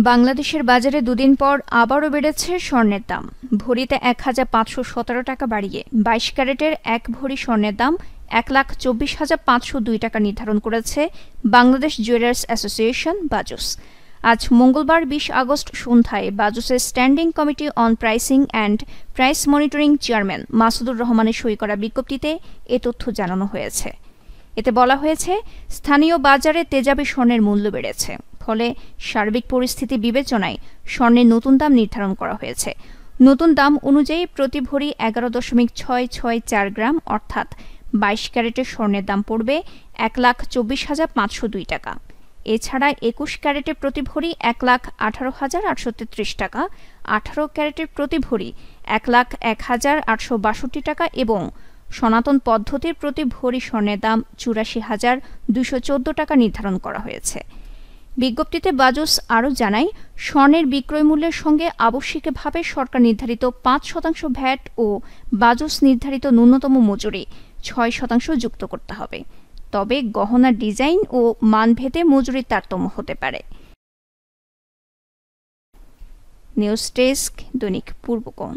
বাংলাদেশের বাজারে দুদিন পর আবারও বেড়েছে স্বর্ণের দাম। ভরিতে ১,৫১৭ টাকা বাড়িয়ে ২২ ক্যারেটের ১ ভরি স্বর্ণের দাম ১,২৪,৫০২ টাকা নির্ধারণ করেছে বাংলাদেশ জুয়েলার্স অ্যাসোসিয়েশন বাজুস। আজ মঙ্গলবার ২০ আগস্ট সন্ধ্যায় বাজুসের standing committee on pricing and price monitoring chairman Masudur রহমানের সই করা বিজ্ঞপ্তিতে এ তথ্য জানানো হয়েছে। এতে বলা হয়েছে, স্থানীয় বাজারে তেজাবি স্বর্ণের মূল্য বেড়েছে, ফলে সার্বিক পরিস্থিতি বিবেচনায় স্বর্ণের নতুন দাম নির্ধারণ করা হয়েছে। নতুন দাম অনুযায়ী প্রতি ভরি ১১.৬৬৪ গ্রাম অর্থাৎ ২২ ক্যারেটের স্বর্ণের দাম পড়বে ১,২৪,৫০২ টাকা। এছাড়া ২১ ক্যারেটের প্রতি ভরি ১,১৮,৮৩৩ টাকা, ১৮ ক্যারেটের প্রতি ভরি ১,০১,৮৬২ টাকা এবং সনাতন পদ্ধতির প্রতি ভরি স্বর্ণের দাম ৮৪,২১৪ টাকা নির্ধারণ করা হয়েছে। বিজ্ঞপ্তিতে বাজুস আরও জানায়, স্বর্ণের বিক্রয় মূল্যের সঙ্গে আবশ্যিকভাবে সরকার নির্ধারিত ৫% ভ্যাট ও বাজুস নির্ধারিত ন্যূনতম মজুরি ৬% যুক্ত করতে হবে। তবে গহনার ডিজাইন ও মানভেদে মজুরির তারতম্য হতে পারে। নিউজ ডেস্ক, দৈনিক পূর্বকোণ।